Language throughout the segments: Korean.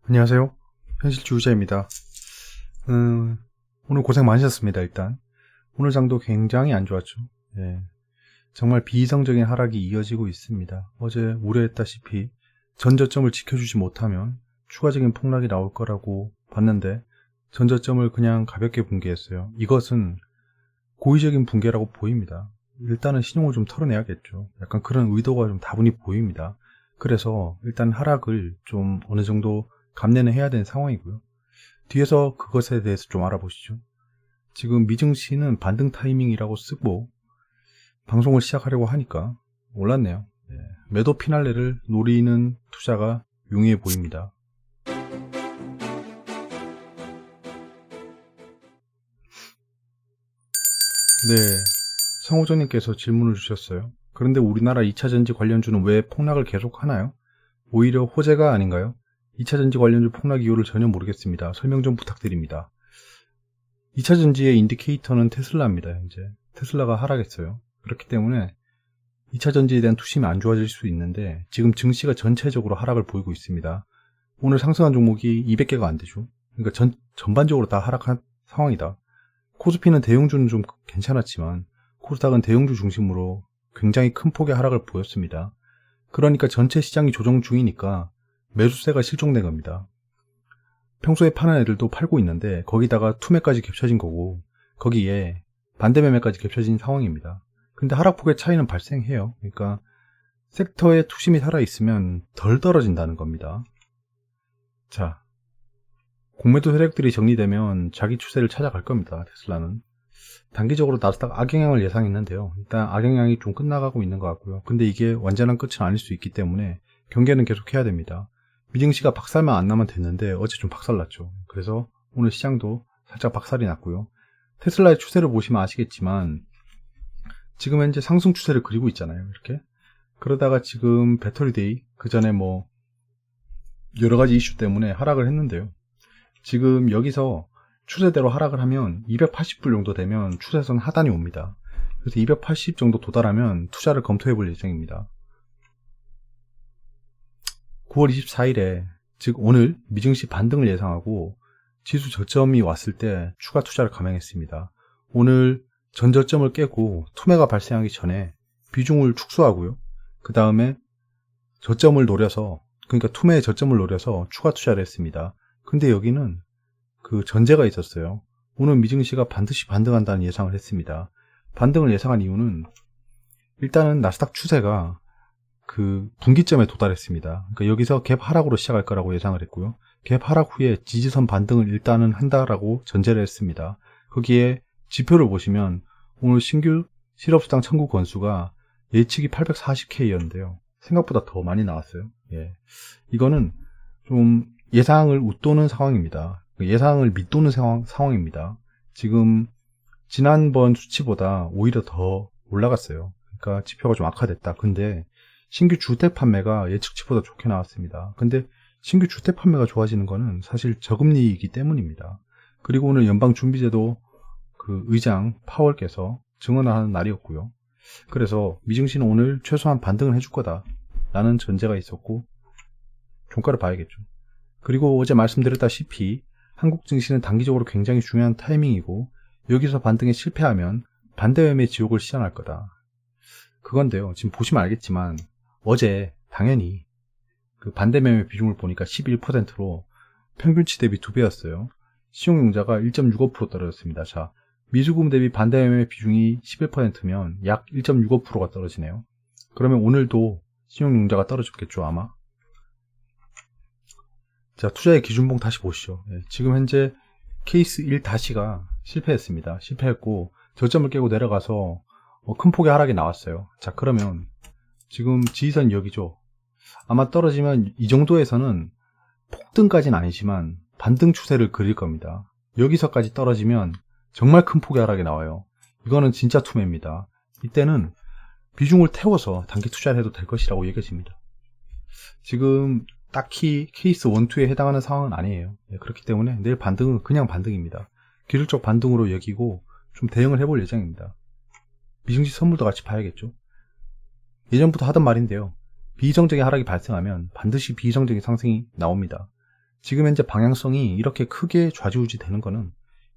안녕하세요. 현실주의자입니다. 오늘 고생 많으셨습니다. 일단 오늘 장도 굉장히 안 좋았죠. 예, 정말 비이성적인 하락이 이어지고 있습니다. 어제 우려했다시피 전저점을 지켜주지 못하면 추가적인 폭락이 나올 거라고 봤는데 전저점을 그냥 가볍게 붕괴했어요. 이것은 고의적인 붕괴라고 보입니다. 일단은 신용을 좀 털어내야겠죠. 약간 그런 의도가 좀 다분히 보입니다. 그래서 일단 하락을 좀 어느 정도 감내는 해야 되는 상황이고요. 뒤에서 그것에 대해서 좀 알아보시죠. 지금 미증시는 반등 타이밍이라고 쓰고 방송을 시작하려고 하니까 올랐네요. 매도 피날레를 노리는 투자가 용이해 보입니다. 네, 성호정님께서 질문을 주셨어요. 그런데 우리나라 2차전지 관련주는 왜 폭락을 계속하나요? 오히려 호재가 아닌가요? 2차전지 관련주 폭락 이유를 전혀 모르겠습니다. 설명 좀 부탁드립니다. 2차전지의 인디케이터는 테슬라입니다. 현재 테슬라가 하락했어요. 그렇기 때문에 2차전지에 대한 투심이 안 좋아질 수 있는데 지금 증시가 전체적으로 하락을 보이고 있습니다. 오늘 상승한 종목이 200개가 안 되죠. 그러니까 전반적으로 다 하락한 상황이다. 코스피는 대형주는 좀 괜찮았지만 코스닥은 대형주 중심으로 굉장히 큰 폭의 하락을 보였습니다. 그러니까 전체 시장이 조정 중이니까 매수세가 실종된 겁니다. 평소에 파는 애들도 팔고 있는데 거기다가 투매까지 겹쳐진 거고 거기에 반대매매까지 겹쳐진 상황입니다. 근데 하락폭의 차이는 발생해요. 그러니까 섹터에 투심이 살아있으면 덜 떨어진다는 겁니다. 자, 공매도 세력들이 정리되면 자기 추세를 찾아갈 겁니다. 테슬라는. 단기적으로 나스닥 악영향을 예상했는데요. 일단 악영향이 좀 끝나가고 있는 것 같고요. 근데 이게 완전한 끝은 아닐 수 있기 때문에 경계는 계속 해야 됩니다. 미증시가 박살만 안 나면 됐는데 어제 좀 박살났죠. 그래서 오늘 시장도 살짝 박살이 났고요. 테슬라의 추세를 보시면 아시겠지만 지금 현재 상승 추세를 그리고 있잖아요. 이렇게. 그러다가 지금 배터리데이 그 전에 뭐 여러 가지 이슈 때문에 하락을 했는데요. 지금 여기서 추세대로 하락을 하면 280불 정도 되면 추세선 하단이 옵니다. 그래서 280 정도 도달하면 투자를 검토해 볼 예정입니다. 9월 24일에 즉 오늘 미증시 반등을 예상하고 지수 저점이 왔을 때 추가 투자를 감행했습니다. 오늘 전저점을 깨고 투매가 발생하기 전에 비중을 축소하고요. 그 다음에 저점을 노려서 그러니까 투매의 저점을 노려서 추가 투자를 했습니다. 근데 여기는 그 전제가 있었어요. 오늘 미증시가 반드시 반등한다는 예상을 했습니다. 반등을 예상한 이유는 일단은 나스닥 추세가 그 분기점에 도달했습니다. 그러니까 여기서 갭 하락으로 시작할 거라고 예상을 했고요. 갭 하락 후에 지지선 반등을 일단은 한다라고 전제를 했습니다. 거기에 지표를 보시면 오늘 신규 실업수당 청구 건수가 예측이 840K였는데요. 생각보다 더 많이 나왔어요. 예. 이거는 좀 예상을 웃도는 상황입니다. 예상을 밑도는 상황입니다. 지금 지난번 수치보다 오히려 더 올라갔어요. 그러니까 지표가 좀 악화됐다. 근데 신규 주택 판매가 예측치보다 좋게 나왔습니다. 근데 신규 주택 판매가 좋아지는 거는 사실 저금리이기 때문입니다. 그리고 오늘 연방준비제도 그 의장 파월께서 증언을 하는 날이었고요. 그래서 미증시는 오늘 최소한 반등을 해줄 거다 라는 전제가 있었고 종가를 봐야겠죠. 그리고 어제 말씀드렸다시피 한국 증시는 단기적으로 굉장히 중요한 타이밍이고 여기서 반등에 실패하면 반대매매 지옥을 시전할 거다. 그건데요. 지금 보시면 알겠지만 어제 당연히 그 반대매매 비중을 보니까 11%로 평균치 대비 2배였어요. 신용융자가 1.65% 떨어졌습니다. 자, 미수금 대비 반대매매 비중이 11%면 약 1.65%가 떨어지네요. 그러면 오늘도 신용융자가 떨어졌겠죠, 아마. 자, 투자의 기준봉 다시 보시죠. 지금 현재 케이스 1-가 실패했습니다. 실패했고 저점을 깨고 내려가서 큰 폭의 하락이 나왔어요. 자, 그러면 지금 지지선 여기죠. 아마 떨어지면 이 정도에서는 폭등까지는 아니지만 반등 추세를 그릴 겁니다. 여기서까지 떨어지면 정말 큰 폭의 하락이 나와요. 이거는 진짜 투매입니다. 이때는 비중을 태워서 단기 투자를 해도 될 것이라고 얘기해집니다. 지금 딱히 케이스 1, 2에 해당하는 상황은 아니에요. 그렇기 때문에 내일 반등은 그냥 반등입니다. 기술적 반등으로 여기고 좀 대응을 해볼 예정입니다. 미증시 선물도 같이 봐야겠죠. 예전부터 하던 말인데요. 비이성적인 하락이 발생하면 반드시 비이성적인 상승이 나옵니다. 지금 현재 방향성이 이렇게 크게 좌지우지 되는 거는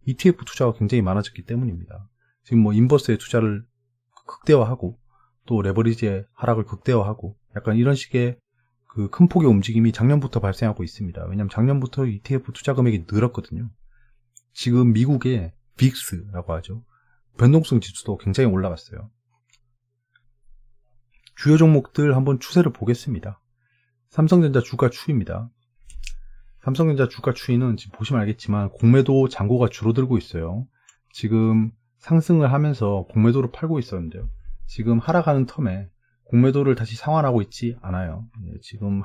ETF 투자가 굉장히 많아졌기 때문입니다. 지금 뭐 인버스의 투자를 극대화하고 또 레버리지의 하락을 극대화하고 약간 이런 식의 그 큰 폭의 움직임이 작년부터 발생하고 있습니다. 왜냐하면 작년부터 ETF 투자 금액이 늘었거든요. 지금 미국의 빅스라고 하죠. 변동성 지수도 굉장히 올라갔어요. 주요 종목들 한번 추세를 보겠습니다. 삼성전자 주가 추이입니다. 삼성전자 주가 추이는 지금 보시면 알겠지만 공매도 잔고가 줄어들고 있어요. 지금 상승을 하면서 공매도를 팔고 있었는데요. 지금 하락하는 텀에 공매도를 다시 상환하고 있지 않아요. 지금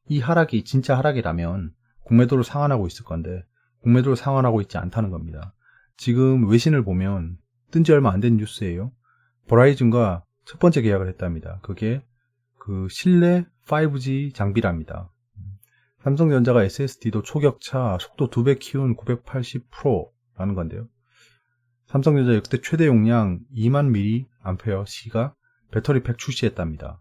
이 하락이 진짜 하락이라면 공매도를 상환하고 있을 건데 공매도를 상환하고 있지 않다는 겁니다. 지금 외신을 보면 뜬 지 얼마 안 된 뉴스예요. 버라이즌과 첫 번째 계약을 했답니다. 그게 그 실내 5G 장비랍니다. 삼성전자가 SSD도 초격차 속도 2배 키운 980%라는 건데요. 삼성전자 역대 최대 용량 2만 mAh가 배터리팩 출시했답니다.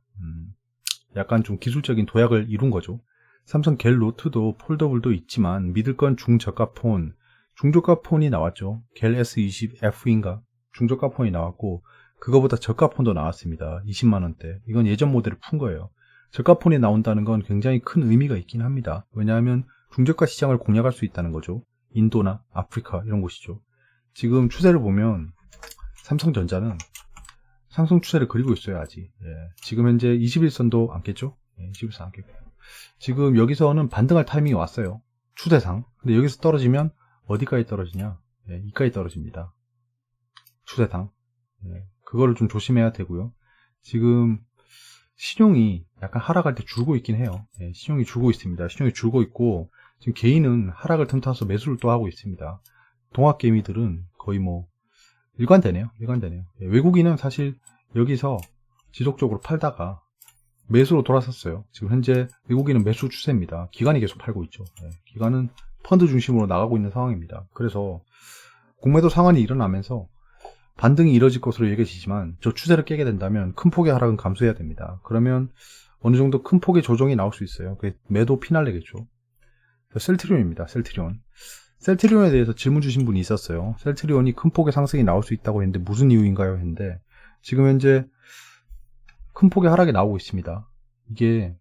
약간 좀 기술적인 도약을 이룬 거죠. 삼성 갤 노트도 폴더블도 있지만 믿을 건 중저가 폰이 나왔죠. 갤 S20F인가 중저가 폰이 나왔고 그거보다 저가 폰도 나왔습니다. 20만원대. 이건 예전 모델을 푼 거예요. 저가 폰이 나온다는 건 굉장히 큰 의미가 있긴 합니다. 왜냐하면 중저가 시장을 공략할 수 있다는 거죠. 인도나 아프리카 이런 곳이죠. 지금 추세를 보면 삼성전자는 상승 추세를 그리고 있어요. 아직. 지금 현재 21선도 안 깼죠? 21선 안 깼고 지금 여기서는 반등할 타이밍이 왔어요. 추세상. 근데 여기서 떨어지면 어디까지 떨어지냐? 이까지 떨어집니다. 추세상. 그거를 좀 조심해야 되고요. 지금 신용이 약간 하락할 때 줄고 있긴 해요. 신용이 줄고 있습니다. 신용이 줄고 있고 지금 개인은 하락을 틈타서 매수를 또 하고 있습니다. 동학개미들은 거의 뭐 일관되네요. 외국인은 사실 여기서 지속적으로 팔다가 매수로 돌아섰어요. 지금 현재 외국인은 매수 추세입니다. 기관이 계속 팔고 있죠. 기관은 펀드 중심으로 나가고 있는 상황입니다. 그래서 공매도 상환이 일어나면서 반등이 이뤄질 것으로 여겨지지만 저 추세를 깨게 된다면 큰 폭의 하락은 감수해야 됩니다. 그러면 어느 정도 큰 폭의 조정이 나올 수 있어요. 그게 매도 피날레겠죠. 셀트리온입니다. 셀트리온에 대해서 질문 주신 분이 있었어요. 셀트리온이 큰 폭의 상승이 나올 수 있다고 했는데 무슨 이유인가요? 했는데 지금 현재 큰 폭의 하락이 나오고 있습니다. 이게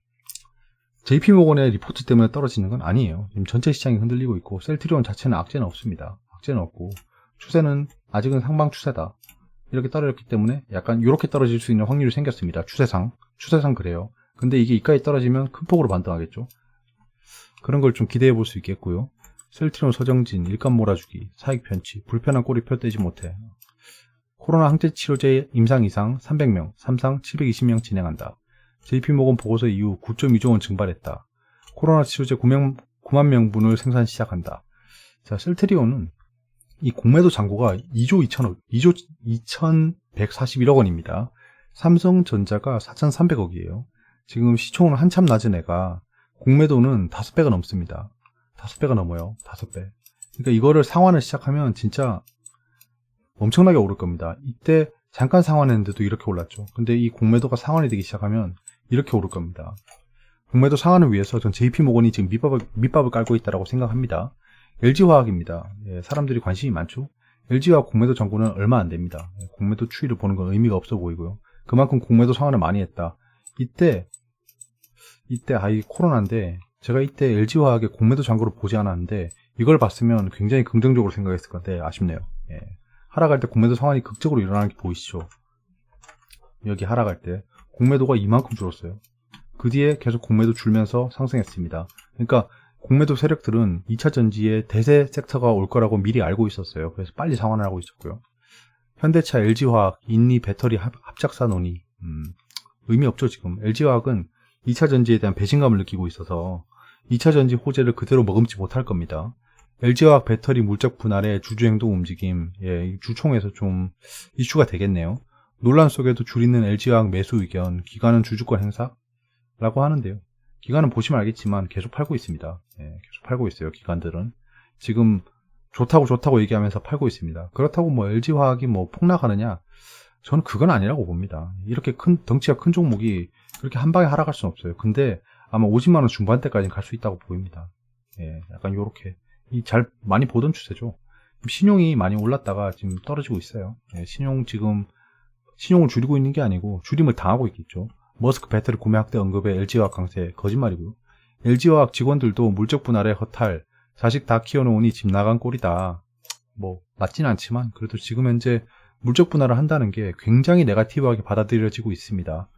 JP모건의 리포트 때문에 떨어지는 건 아니에요. 지금 전체 시장이 흔들리고 있고 셀트리온 자체는 악재는 없습니다. 악재는 없고 추세는 아직은 상방 추세다. 이렇게 떨어졌기 때문에 약간 이렇게 떨어질 수 있는 확률이 생겼습니다. 추세상 그래요. 근데 이게 이까지 떨어지면 큰 폭으로 반등하겠죠. 그런 걸 좀 기대해 볼 수 있겠고요. 셀트리온 서정진, 일감 몰아주기, 사익 편취, 불편한 꼬리 펴떼지 못해. 코로나 항체 치료제 임상 이상 300명, 삼상 720명 진행한다. JP모건 보고서 이후 9.2조 원 증발했다. 코로나 치료제 9만 명분을 생산 시작한다. 자, 셀트리온은 이 공매도 잔고가 2조 2141억 원입니다. 삼성전자가 4,300억이에요. 지금 시총은 한참 낮은 애가 공매도는 5배가 넘습니다. 5배가 넘어요. 5배. 그러니까 이거를 상환을 시작하면 진짜 엄청나게 오를 겁니다. 이때 잠깐 상환했는데도 이렇게 올랐죠. 근데 이 공매도가 상환이 되기 시작하면 이렇게 오를 겁니다. 공매도 상환을 위해서 전 JP모건이 지금 밑밥을 깔고 있다고 생각합니다. LG화학입니다. 사람들이 관심이 많죠. LG화학 공매도 잔고는 얼마 안 됩니다. 공매도 추이를 보는 건 의미가 없어 보이고요. 그만큼 공매도 상환을 많이 했다. 이때 코로나인데 제가 이때 LG화학의 공매도 잔고를 보지 않았는데 이걸 봤으면 굉장히 긍정적으로 생각했을 건데 아쉽네요. 하락할 때 공매도 상환이 극적으로 일어나는 게 보이시죠? 여기 하락할 때 공매도가 이만큼 줄었어요. 그 뒤에 계속 공매도 줄면서 상승했습니다. 그러니까 공매도 세력들은 2차 전지의 대세 섹터가 올 거라고 미리 알고 있었어요. 그래서 빨리 상환을 하고 있었고요. 현대차, LG화학, 인리, 배터리 합작사 논의 의미 없죠. 지금 LG화학은 2차 전지에 대한 배신감을 느끼고 있어서 2차 전지 호재를 그대로 머금지 못할 겁니다. LG화학 배터리 물적 분할의 주주행동 움직임, 주총에서 좀 이슈가 되겠네요. 논란 속에도 줄이는 LG화학 매수 의견, 기관은 주주권 행사라고 하는데요. 기관은 보시면 알겠지만 계속 팔고 있습니다. 계속 팔고 있어요. 기관들은 지금 좋다고 얘기하면서 팔고 있습니다. 그렇다고 뭐 LG화학이 뭐 폭락하느냐? 저는 그건 아니라고 봅니다. 이렇게 덩치가 큰 종목이 그렇게 한 방에 하락할 수는 없어요. 근데 아마 50만 원 중반대까지는 갈 수 있다고 보입니다. 예, 약간 요렇게 잘 많이 보던 추세죠. 신용이 많이 올랐다가 지금 떨어지고 있어요. 예, 신용을 줄이고 있는 게 아니고 줄임을 당하고 있겠죠. 머스크 배터리 구매 확대 언급에 LG화학 강세 거짓말이고요. LG화학 직원들도 물적 분할에 허탈, 자식 다 키워놓으니 집 나간 꼴이다. 뭐 맞진 않지만 그래도 지금 현재 물적 분할을 한다는 게 굉장히 네거티브하게 받아들여지고 있습니다.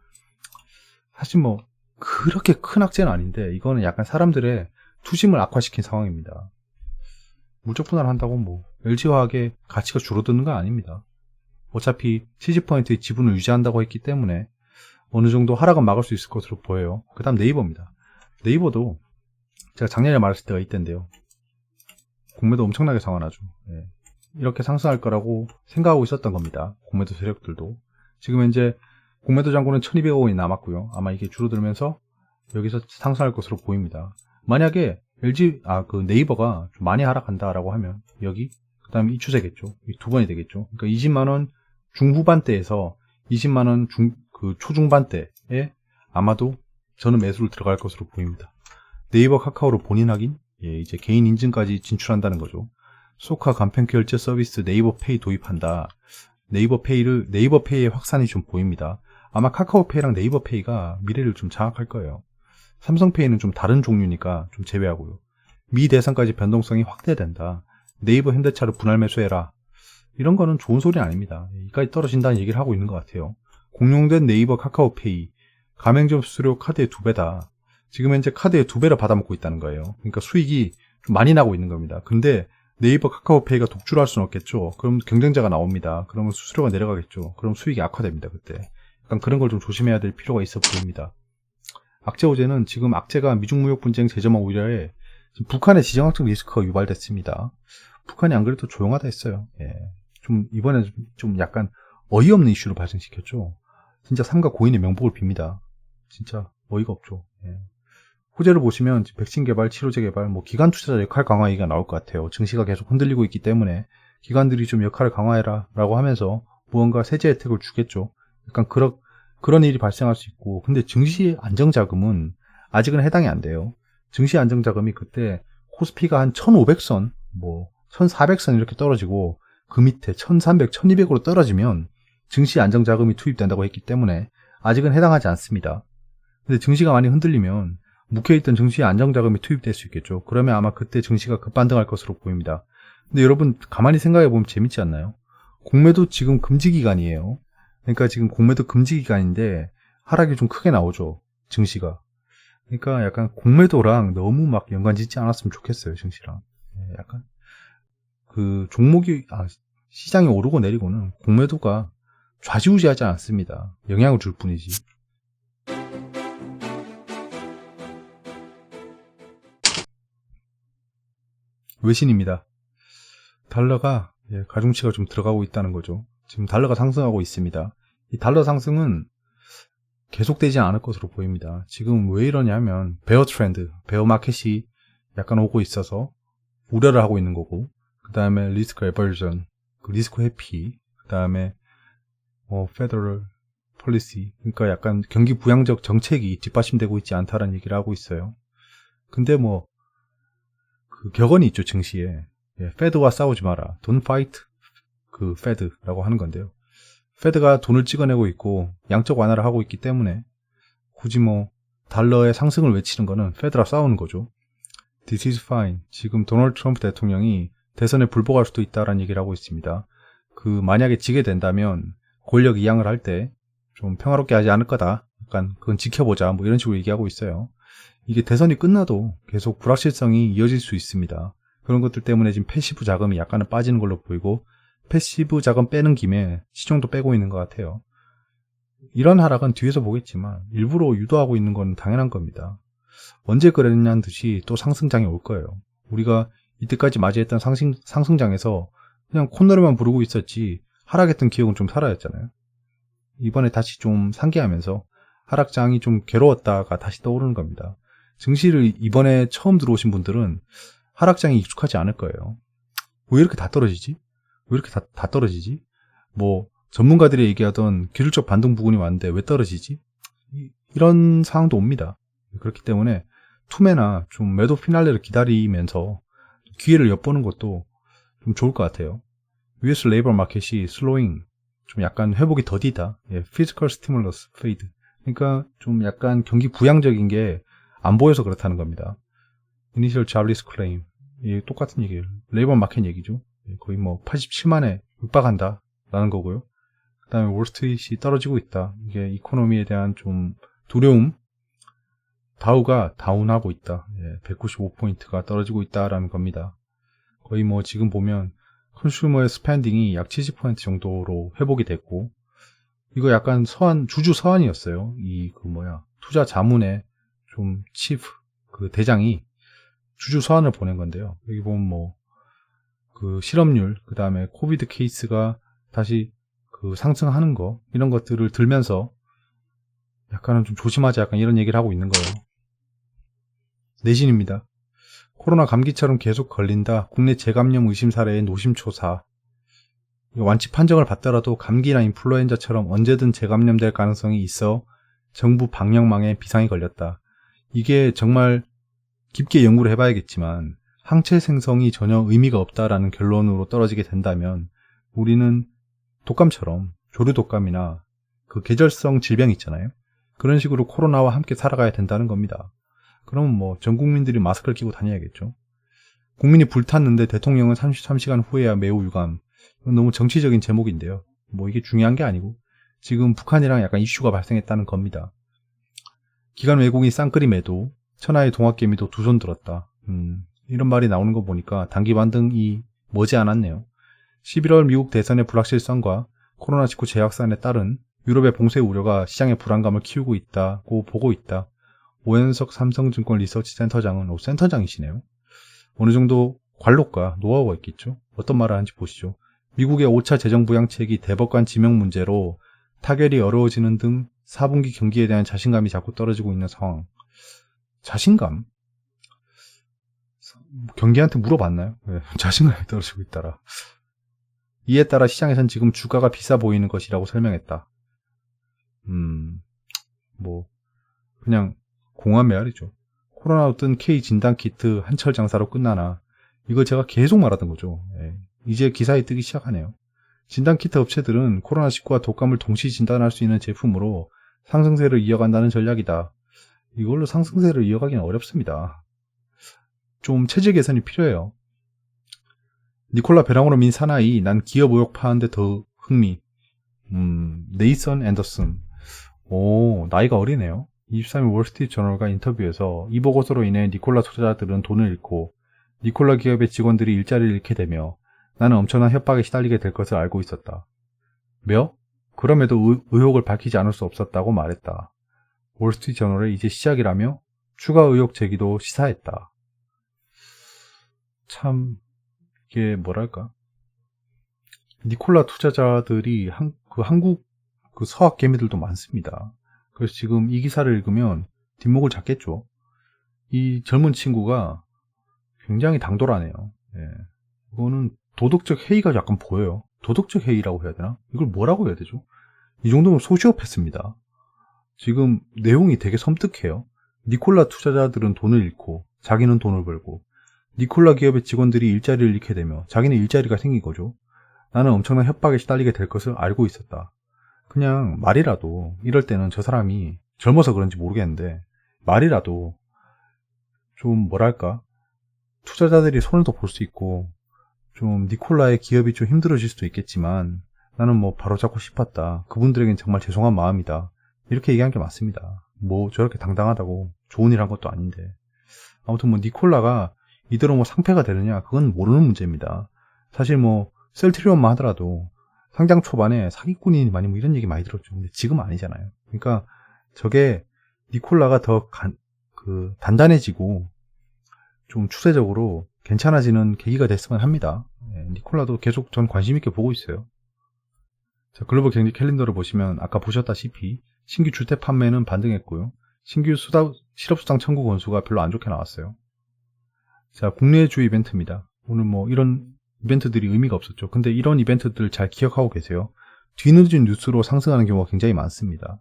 사실 뭐 그렇게 큰 악재는 아닌데 이거는 약간 사람들의 투심을 악화시킨 상황입니다. 물적 분할을 한다고 뭐 LG화학의 가치가 줄어드는 건 아닙니다. 어차피 70%의 지분을 유지한다고 했기 때문에 어느 정도 하락은 막을 수 있을 것으로 보여요. 그 다음 네이버입니다. 네이버도 제가 작년에 말했을 때가 있던데요. 공매도 엄청나게 상환하죠. 예. 이렇게 상승할 거라고 생각하고 있었던 겁니다. 공매도 세력들도. 지금 현재 공매도 잔고는 1200억 원이 남았고요. 아마 이게 줄어들면서 여기서 상승할 것으로 보입니다. 만약에 네이버가 좀 많이 하락한다라고 하면 여기, 그 다음에 이 추세겠죠. 이 두 번이 되겠죠. 그러니까 20만원 중후반대에서 20만원 초중반대에 아마도 저는 매수를 들어갈 것으로 보입니다. 네이버 카카오로 본인 확인, 예, 이제 개인 인증까지 진출한다는 거죠. 소카 간편 결제 서비스 네이버페이 도입한다. 네이버페이의 확산이 좀 보입니다. 아마 카카오페이랑 네이버페이가 미래를 좀 장악할 거예요. 삼성페이는 좀 다른 종류니까 좀 제외하고요. 미 대상까지 변동성이 확대된다. 네이버 현대차를 분할 매수해라. 이런 거는 좋은 소리 아닙니다. 이까지 떨어진다는 얘기를 하고 있는 것 같아요. 공용된 네이버 카카오페이 가맹점 수수료 카드의 2배다. 지금 현재 카드의 2배를 받아먹고 있다는 거예요. 그러니까 수익이 좀 많이 나고 있는 겁니다. 근데 네이버 카카오페이가 독주를 할 수는 없겠죠. 그럼 경쟁자가 나옵니다. 그러면 수수료가 내려가겠죠. 그럼 수익이 악화됩니다. 그때 약간 그런 걸 좀 조심해야 될 필요가 있어 보입니다. 악재 호재는 지금 악재가 미중 무역 분쟁 재점화 우려에 북한의 지정학적 리스크가 유발됐습니다. 북한이 안 그래도 조용하다 했어요. 예. 좀 이번에 좀 약간 어이없는 이슈를 발생시켰죠. 진짜 삼가 고인의 명복을 빕니다. 진짜 어이가 없죠. 예. 호재를 보시면 백신 개발, 치료제 개발, 뭐 기관 투자자 역할 강화 얘기가 나올 것 같아요. 증시가 계속 흔들리고 있기 때문에 기관들이 좀 역할을 강화해라 라고 하면서 무언가 세제 혜택을 주겠죠. 약간 그런 일이 발생할 수 있고, 근데 증시 안정자금은 아직은 해당이 안 돼요. 증시 안정자금이 그때 코스피가 한 1500선, 뭐 1400선 이렇게 떨어지고 그 밑에 1300, 1200으로 떨어지면 증시 안정자금이 투입된다고 했기 때문에 아직은 해당하지 않습니다. 근데 증시가 많이 흔들리면 묵혀있던 증시 안정자금이 투입될 수 있겠죠. 그러면 아마 그때 증시가 급반등할 것으로 보입니다. 근데 여러분 가만히 생각해보면 재밌지 않나요? 공매도 지금 금지기간이에요. 그러니까 지금 공매도 금지기간인데 하락이 좀 크게 나오죠. 증시가. 그러니까 약간 공매도랑 너무 막 연관짓지 않았으면 좋겠어요. 증시랑. 약간 시장이 오르고 내리고는 공매도가 좌지우지하지 않습니다. 영향을 줄 뿐이지. 외신입니다. 달러가 가중치가 좀 들어가고 있다는 거죠. 지금 달러가 상승하고 있습니다. 이 달러 상승은 계속되지 않을 것으로 보입니다. 지금 왜 이러냐면 베어 트렌드, 베어 마켓이 약간 오고 있어서 우려를 하고 있는 거고, 그 다음에 리스크 에버전, 리스크 회피, 그 다음에 페더럴 폴리시, 그러니까 약간 경기 부양적 정책이 뒷받침되고 있지 않다라는 얘기를 하고 있어요. 근데 격언이 있죠, 증시에. 페드와 싸우지 마라. Don't fight Fed라고 하는 건데요. 페드가 돈을 찍어내고 있고 양적 완화를 하고 있기 때문에 굳이 달러의 상승을 외치는 거는 페드랑 싸우는 거죠. This is fine. 지금 도널드 트럼프 대통령이 대선에 불복할 수도 있다라는 얘기를 하고 있습니다. 만약에 지게 된다면 권력 이양을 할 때 좀 평화롭게 하지 않을 거다. 약간 그건 지켜보자. 이런 식으로 얘기하고 있어요. 이게 대선이 끝나도 계속 불확실성이 이어질 수 있습니다. 그런 것들 때문에 지금 패시브 자금이 약간은 빠지는 걸로 보이고, 패시브 자금 빼는 김에 시중도 빼고 있는 것 같아요. 이런 하락은 뒤에서 보겠지만 일부러 유도하고 있는 건 당연한 겁니다. 언제 그랬냐는 듯이 또 상승장이 올 거예요. 우리가 이때까지 맞이했던 상승장에서 그냥 콧노래만 부르고 있었지 하락했던 기억은 좀 사라졌잖아요. 이번에 다시 좀 상기하면서 하락장이 좀 괴로웠다가 다시 떠오르는 겁니다. 증시를 이번에 처음 들어오신 분들은 하락장이 익숙하지 않을 거예요. 왜 이렇게 다 떨어지지? 왜 이렇게 다 떨어지지? 전문가들이 얘기하던 기술적 반등 부분이 왔는데 왜 떨어지지? 이런 상황도 옵니다. 그렇기 때문에 투매나 좀 매도 피날레를 기다리면서 기회를 엿보는 것도 좀 좋을 것 같아요. US 레이버 마켓이 슬로잉, 좀 약간 회복이 더디다. 예, 피지컬 스티뮬러스 페이드. 그러니까 좀 약간 경기 부양적인 게 안 보여서 그렇다는 겁니다. 이니셜 잡리스 클레임. 예, 똑같은 얘기예요. 레이버 마켓 얘기죠. 예, 거의 뭐 87만에 육박한다 라는 거고요. 그 다음에 월스트리트이 떨어지고 있다. 이게 이코노미에 대한 좀 두려움. 다우가 다운하고 있다. 예, 195포인트가 떨어지고 있다라는 겁니다. 거의 뭐 지금 보면 컨슈머의 스펜딩이 약 70% 정도로 회복이 됐고, 이거 약간 주주 서한이었어요. 투자 자문의 좀 치프, 그 대장이 주주 서한을 보낸 건데요. 여기 보면 뭐, 그 실업률, 그 다음에 코비드 케이스가 다시 그 상승하는 거, 이런 것들을 들면서 약간은 좀 조심하자, 약간 이런 얘기를 하고 있는 거예요. 내신입니다. 코로나 감기처럼 계속 걸린다. 국내 재감염 의심 사례의 노심초사. 완치 판정을 받더라도 감기나 인플루엔자처럼 언제든 재감염될 가능성이 있어 정부 방역망에 비상이 걸렸다. 이게 정말 깊게 연구를 해봐야겠지만 항체 생성이 전혀 의미가 없다라는 결론으로 떨어지게 된다면 우리는 독감처럼 조류 독감이나 그 계절성 질병 있잖아요. 그런 식으로 코로나와 함께 살아가야 된다는 겁니다. 그러면 뭐 전 국민들이 마스크를 끼고 다녀야겠죠. 국민이 불탔는데 대통령은 33시간 후에야 매우 유감. 이건 너무 정치적인 제목인데요. 뭐 이게 중요한 게 아니고 지금 북한이랑 약간 이슈가 발생했다는 겁니다. 기관 외국인 쌍끌이 매도, 천하의 동학개미도 두 손 들었다. 이런 말이 나오는 거 보니까 단기 반등이 머지않았네요. 11월 미국 대선의 불확실성과 코로나19 재확산에 따른 유럽의 봉쇄 우려가 시장의 불안감을 키우고 있다고 보고 있다. 오현석 삼성증권 리서치 센터장은 센터장이시네요. 어느 정도 관록과 노하우가 있겠죠. 어떤 말을 하는지 보시죠. 미국의 5차 재정부양책이 대법관 지명 문제로 타결이 어려워지는 등 4분기 경기에 대한 자신감이 자꾸 떨어지고 있는 상황. 자신감? 경기한테 물어봤나요? 네, 자신감이 떨어지고 있다라. 이에 따라 시장에선 지금 주가가 비싸 보이는 것이라고 설명했다. 그냥 공허한 메아리죠. 코로나로 뜬 K 진단키트 한철 장사로 끝나나. 이거 제가 계속 말하던 거죠. 예. 이제 기사에 뜨기 시작하네요. 진단키트 업체들은 코로나19와 독감을 동시 진단할 수 있는 제품으로 상승세를 이어간다는 전략이다. 이걸로 상승세를 이어가기는 어렵습니다. 좀 체질 개선이 필요해요. 니콜라 베랑으로 민 사나이, 난 기업 의혹 파는데 더 흥미. 네이선 앤더슨. 오, 나이가 어리네요. 23일 월스트리트 저널과 인터뷰에서 이 보고서로 인해 니콜라 투자자들은 돈을 잃고 니콜라 기업의 직원들이 일자리를 잃게 되며 나는 엄청난 협박에 시달리게 될 것을 알고 있었다. 그럼에도 의혹을 밝히지 않을 수 없었다고 말했다. 월스트리트 저널에 이제 시작이라며 추가 의혹 제기도 시사했다. 참 이게 뭐랄까, 니콜라 투자자들이 한국 그 서학 개미들도 많습니다. 그래서 지금 이 기사를 읽으면 뒷목을 잡겠죠. 이 젊은 친구가 굉장히 당돌하네요. 예. 이거는 도덕적 해이가 약간 보여요. 도덕적 해이라고 해야 되나? 이걸 뭐라고 해야 되죠? 이 정도면 소시오패스입니다. 지금 내용이 되게 섬뜩해요. 니콜라 투자자들은 돈을 잃고 자기는 돈을 벌고, 니콜라 기업의 직원들이 일자리를 잃게 되며 자기는 일자리가 생긴 거죠. 나는 엄청난 협박에 시달리게 될 것을 알고 있었다. 그냥 말이라도, 이럴 때는 저 사람이 젊어서 그런지 모르겠는데 말이라도 좀 뭐랄까, 투자자들이 손을 더 볼 수 있고 좀 니콜라의 기업이 좀 힘들어질 수도 있겠지만 나는 뭐 바로잡고 싶었다. 그분들에겐 정말 죄송한 마음이다. 이렇게 얘기한 게 맞습니다. 뭐 저렇게 당당하다고 좋은 일 한 것도 아닌데. 아무튼 뭐 니콜라가 이대로 뭐 상폐가 되느냐, 그건 모르는 문제입니다. 사실 뭐 셀트리온만 하더라도 상장 초반에 사기꾼이 많이 뭐 이런 얘기 많이 들었죠. 근데 지금은 아니잖아요. 그러니까 저게 니콜라가 더 단단해지고 좀 추세적으로 괜찮아지는 계기가 됐으면 합니다. 네, 니콜라도 계속 전 관심 있게 보고 있어요. 자, 글로벌 경제 캘린더를 보시면 아까 보셨다시피 신규 주택 판매는 반등했고요. 신규 실업수당 청구 건수가 별로 안 좋게 나왔어요. 자, 국내주 이벤트입니다. 오늘 뭐 이런 이벤트들이 의미가 없었죠. 근데 이런 이벤트들 잘 기억하고 계세요. 뒤늦은 뉴스로 상승하는 경우가 굉장히 많습니다.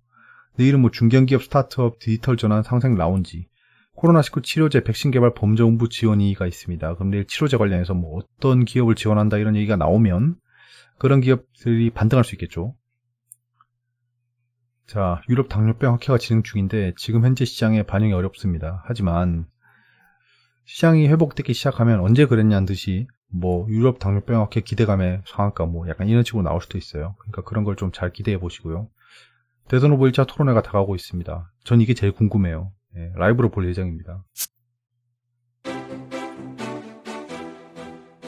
내일은 뭐 중견기업 스타트업 디지털 전환 상생 라운지, 코로나19 치료제 백신 개발 범정부 지원위가 있습니다. 그럼 내일 치료제 관련해서 뭐 어떤 기업을 지원한다 이런 얘기가 나오면 그런 기업들이 반등할 수 있겠죠. 자, 유럽 당뇨병 학회가 진행 중인데 지금 현재 시장에 반영이 어렵습니다. 하지만 시장이 회복되기 시작하면 언제 그랬냐는 듯이 뭐 유럽 당뇨병 학회 기대감에 상한가 뭐 약간 이런 식으로 나올 수도 있어요. 그러니까 그런 걸 좀 잘 기대해 보시고요. 대선 후보 1차 토론회가 다가오고 있습니다. 전 이게 제일 궁금해요. 예, 라이브로 볼 예정입니다.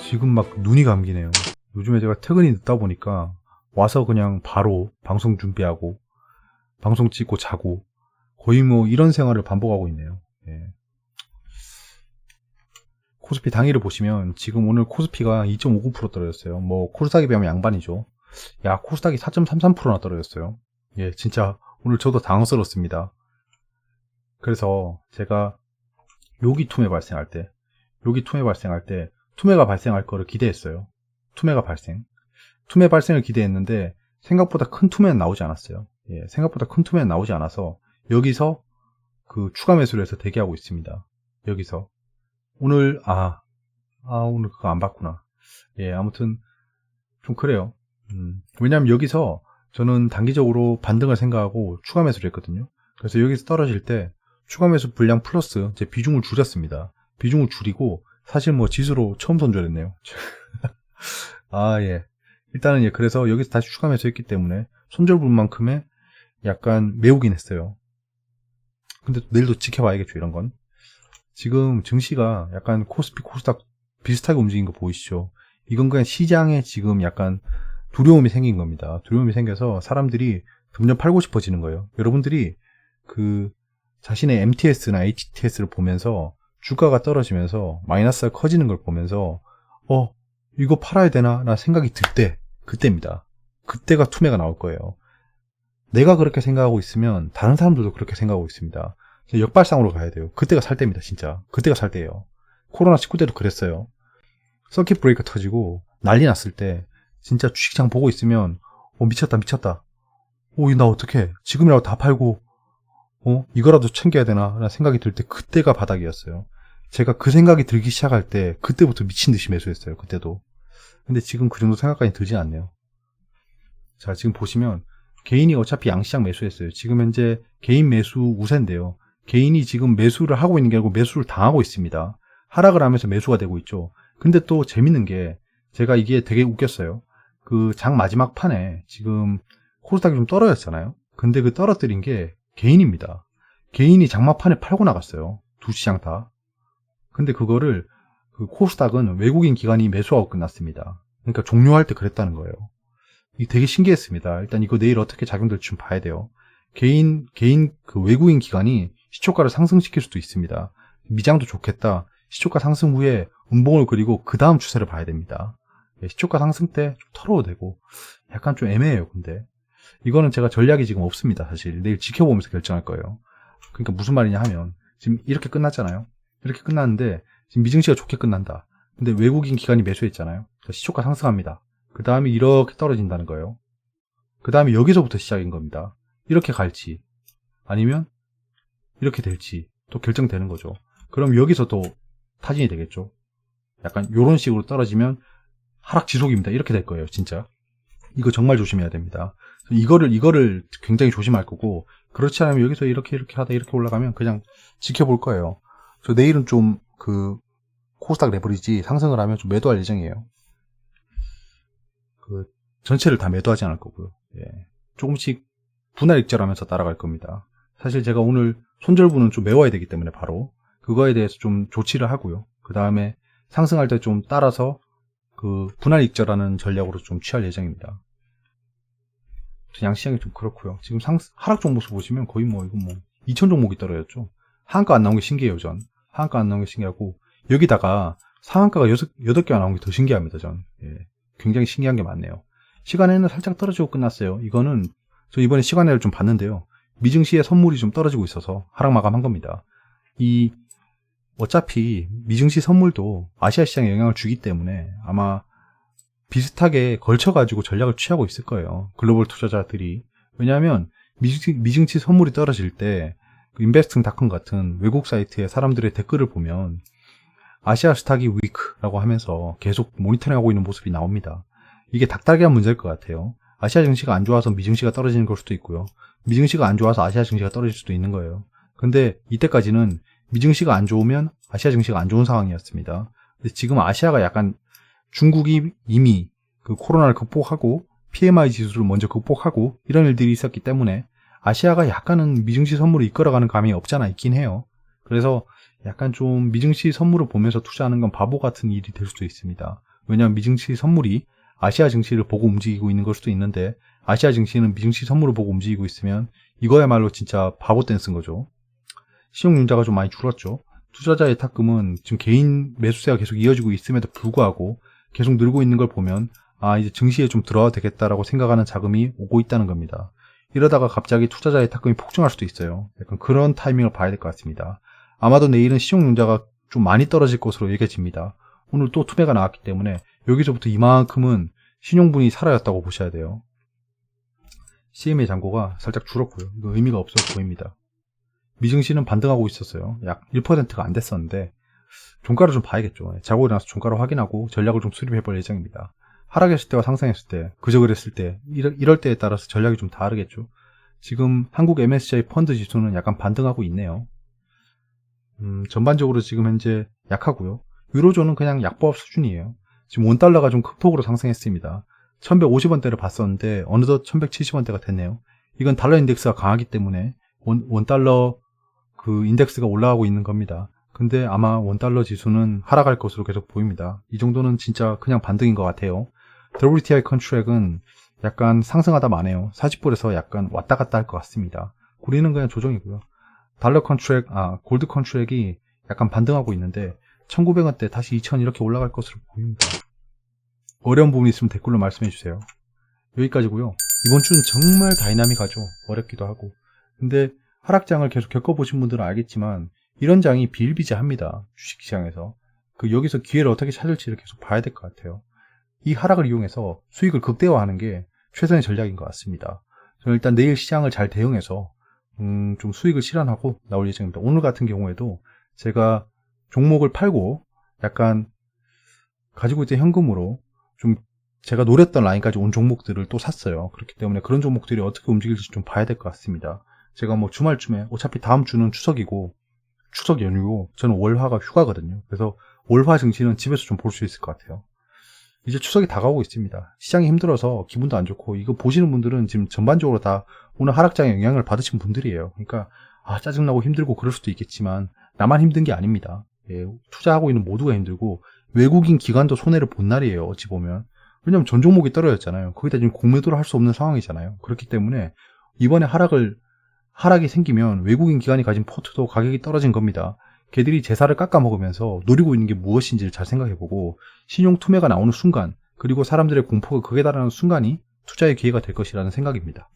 지금 막 눈이 감기네요. 요즘에 제가 퇴근이 늦다 보니까 와서 그냥 바로 방송 준비하고 방송 찍고 자고 거의 뭐 이런 생활을 반복하고 있네요. 예. 코스피 당일을 보시면 지금 오늘 코스피가 2.59% 떨어졌어요. 뭐 코스닥에 비하면 양반이죠. 야, 코스닥이 4.33%나 떨어졌어요. 예, 진짜 오늘 저도 당황스럽습니다. 그래서 제가 여기 투매 발생할 때 투매가 발생할 거를 기대했어요. 투매 발생을 기대했는데 생각보다 큰 투매는 나오지 않았어요. 예, 생각보다 큰 투매는 나오지 않아서 여기서 그 추가 매수를 해서 대기하고 있습니다. 여기서 오늘 오늘 그거 안 봤구나. 예, 아무튼 좀 그래요. 왜냐면 여기서 저는 단기적으로 반등을 생각하고 추가 매수를 했거든요. 그래서 여기서 떨어질 때 추가 매수 분량 플러스 제 비중을 줄였습니다. 비중을 줄이고 사실 뭐 지수로 처음 손절했네요. 예. 일단은 예, 그래서 여기서 다시 추가 매수했기 때문에 손절분만큼의 약간 메우긴 했어요. 근데 내일도 지켜봐야겠죠, 이런 건. 지금 증시가 약간 코스피, 코스닥 비슷하게 움직인 거 보이시죠? 이건 그냥 시장에 지금 약간 두려움이 생긴 겁니다. 두려움이 생겨서 사람들이 점점 팔고 싶어지는 거예요. 여러분들이 그 자신의 MTS나 HTS를 보면서 주가가 떨어지면서 마이너스가 커지는 걸 보면서 이거 팔아야 되나? 라는 생각이 들 때, 그때입니다. 그때가 투매가 나올 거예요. 내가 그렇게 생각하고 있으면 다른 사람들도 그렇게 생각하고 있습니다. 역발상으로 가야 돼요. 그때가 살 때입니다, 진짜. 그때가 살 때예요. 코로나19 때도 그랬어요. 서킷 브레이커 터지고 난리 났을 때 진짜 주식장 보고 있으면 미쳤다. 나 어떡해. 지금이라도 다 팔고 이거라도 챙겨야 되나? 라는 생각이 들 때 그때가 바닥이었어요. 제가 그 생각이 들기 시작할 때 그때부터 미친 듯이 매수했어요. 그때도. 근데 지금 그 정도 생각까지 들진 않네요. 자, 지금 보시면 개인이 어차피 양시장 매수했어요. 지금 현재 개인 매수 우세인데요. 개인이 지금 매수를 하고 있는 게 아니고 매수를 당하고 있습니다. 하락을 하면서 매수가 되고 있죠. 근데 또 재밌는 게 제가 이게 되게 웃겼어요. 그 장 마지막 판에 지금 코스닥이 좀 떨어졌잖아요. 근데 그 떨어뜨린 게 개인입니다. 개인이 장막판에 팔고 나갔어요. 두 시장 다. 근데 그거를 그 코스닥은 외국인 기관이 매수하고 끝났습니다. 그러니까 종료할 때 그랬다는 거예요. 이게 되게 신기했습니다. 일단 이거 내일 어떻게 작용될지 좀 봐야 돼요. 개인 그 외국인 기관이 시초가를 상승시킬 수도 있습니다. 미장도 좋겠다. 시초가 상승 후에 음봉을 그리고 그 다음 추세를 봐야 됩니다. 시초가 상승 때 좀 털어도 되고 약간 좀 애매해요. 근데 이거는 제가 전략이 지금 없습니다. 사실 내일 지켜보면서 결정할 거예요. 그러니까 무슨 말이냐 하면 지금 이렇게 끝났잖아요. 이렇게 끝났는데 지금 미증시가 좋게 끝난다. 근데 외국인 기관이 매수했잖아요. 시초가 상승합니다. 그 다음에 이렇게 떨어진다는 거예요. 그 다음에 여기서부터 시작인 겁니다. 이렇게 갈지 아니면 이렇게 될지 또 결정되는 거죠. 그럼 여기서 또 타진이 되겠죠. 약간 이런 식으로 떨어지면 하락 지속입니다. 이렇게 될 거예요. 진짜 이거 정말 조심해야 됩니다. 이거를 굉장히 조심할 거고, 그렇지 않으면 여기서 이렇게 하다 이렇게 올라가면 그냥 지켜볼 거예요. 저 내일은 좀 그 코스닥 레버리지 상승을 하면 좀 매도할 예정이에요. 그 전체를 다 매도하지 않을 거고요. 예. 조금씩 분할 익절하면서 따라갈 겁니다. 사실 제가 오늘 손절분은 좀 메워야 되기 때문에 바로 그거에 대해서 좀 조치를 하고요. 그 다음에 상승할 때 좀 따라서 그 분할 익절하는 전략으로 좀 취할 예정입니다. 양시장이 좀 그렇고요. 지금 하락 종목 수 보시면 거의 이건 2천 종목이 떨어졌죠. 하한가 안 나온 게 신기해요, 전. 하한가 안 나온 게 신기하고, 여기다가 상한가가 8개가 나온 게 더 신기합니다, 전. 예. 굉장히 신기한 게 많네요. 시간에는 살짝 떨어지고 끝났어요. 이거는, 저 이번에 시간에를 좀 봤는데요. 미증시의 선물이 좀 떨어지고 있어서 하락 마감한 겁니다. 어차피 미증시 선물도 아시아 시장에 영향을 주기 때문에 아마 비슷하게 걸쳐가지고 전략을 취하고 있을 거예요. 글로벌 투자자들이. 왜냐하면 미증시 선물이 떨어질 때 인베스팅닷컴 같은 외국 사이트의 사람들의 댓글을 보면 아시아 스탁이 위크라고 하면서 계속 모니터링하고 있는 모습이 나옵니다. 이게 닭다리한 문제일 것 같아요. 아시아 증시가 안 좋아서 미증시가 떨어지는 걸 수도 있고요. 미증시가 안 좋아서 아시아 증시가 떨어질 수도 있는 거예요. 근데 이때까지는 미증시가 안 좋으면 아시아 증시가 안 좋은 상황이었습니다. 근데 지금 아시아가 약간 중국이 이미 그 코로나를 극복하고 PMI 지수를 먼저 극복하고 이런 일들이 있었기 때문에 아시아가 약간은 미증시 선물을 이끌어가는 감이 없잖아 있긴 해요. 그래서 약간 좀 미증시 선물을 보면서 투자하는 건 바보 같은 일이 될 수도 있습니다. 왜냐하면 미증시 선물이 아시아 증시를 보고 움직이고 있는 걸 수도 있는데 아시아 증시는 미증시 선물을 보고 움직이고 있으면 이거야말로 진짜 바보 댄스인 거죠. 신용융자가 좀 많이 줄었죠. 투자자의 탁금은 지금 개인 매수세가 계속 이어지고 있음에도 불구하고 계속 늘고 있는 걸 보면 이제 증시에 좀 들어와도 되겠다라고 생각하는 자금이 오고 있다는 겁니다. 이러다가 갑자기 투자자의 탁금이 폭증할 수도 있어요. 약간 그런 타이밍을 봐야 될 것 같습니다. 아마도 내일은 신용융자가 좀 많이 떨어질 것으로 여겨집니다. 오늘 또 투매가 나왔기 때문에 여기서부터 이만큼은 신용분이 사라졌다고 보셔야 돼요. CMA 잔고가 살짝 줄었고요. 이거 의미가 없어 보입니다. 미증시는 반등하고 있었어요. 약 1%가 안 됐었는데 종가를 좀 봐야겠죠. 자고 일어나서 종가를 확인하고 전략을 좀 수립해 볼 예정입니다. 하락했을 때와 상승했을 때, 그저 그랬을 때, 이럴 때에 따라서 전략이 좀 다르겠죠. 지금 한국 MSCI 펀드 지수는 약간 반등하고 있네요. 전반적으로 지금 현재 약하고요. 유로존은 그냥 약보합 수준이에요. 지금 원달러가 좀 큰 폭으로 상승했습니다. 1150원대를 봤었는데 어느덧 1170원대가 됐네요. 이건 달러 인덱스가 강하기 때문에 원달러 그 인덱스가 올라가고 있는 겁니다. 근데 아마 원달러 지수는 하락할 것으로 계속 보입니다. 이 정도는 진짜 그냥 반등인 것 같아요. WTI 컨트랙은 약간 상승하다 마네요. 40불에서 약간 왔다 갔다 할 것 같습니다. 우리는 그냥 조정이고요. 달러 컨트랙, 골드 컨트랙이 약간 반등하고 있는데 1900원대 다시 2000 이렇게 올라갈 것으로 보입니다. 어려운 부분이 있으면 댓글로 말씀해 주세요. 여기까지고요. 이번 주는 정말 다이나믹하죠. 어렵기도 하고. 근데 하락장을 계속 겪어보신 분들은 알겠지만 이런 장이 비일비재합니다. 주식시장에서. 여기서 기회를 어떻게 찾을지를 계속 봐야 될 것 같아요. 이 하락을 이용해서 수익을 극대화하는 게 최선의 전략인 것 같습니다. 저는 일단 내일 시장을 잘 대응해서 좀 수익을 실현하고 나올 예정입니다. 오늘 같은 경우에도 제가 종목을 팔고 약간 가지고 있던 현금으로 좀 제가 노렸던 라인까지 온 종목들을 또 샀어요. 그렇기 때문에 그런 종목들이 어떻게 움직일지 좀 봐야 될 것 같습니다. 제가 뭐 주말쯤에 어차피 다음 주는 추석이고 추석 연휴고 저는 월화가 휴가거든요. 그래서 월화 증시는 집에서 좀 볼 수 있을 것 같아요. 이제 추석이 다가오고 있습니다. 시장이 힘들어서 기분도 안 좋고 이거 보시는 분들은 지금 전반적으로 다 오늘 하락장에 영향을 받으신 분들이에요. 그러니까 짜증나고 힘들고 그럴 수도 있겠지만 나만 힘든 게 아닙니다. 예, 투자하고 있는 모두가 힘들고 외국인 기관도 손해를 본 날이에요. 어찌 보면. 왜냐면 전 종목이 떨어졌잖아요. 거기다 지금 공매도를 할 수 없는 상황이잖아요. 그렇기 때문에 이번에 하락이 생기면 외국인 기관이 가진 포트도 가격이 떨어진 겁니다. 걔들이 제사를 깎아먹으면서 노리고 있는 게 무엇인지를 잘 생각해보고 신용 투매가 나오는 순간 그리고 사람들의 공포가 극에 달하는 순간이 투자의 기회가 될 것이라는 생각입니다.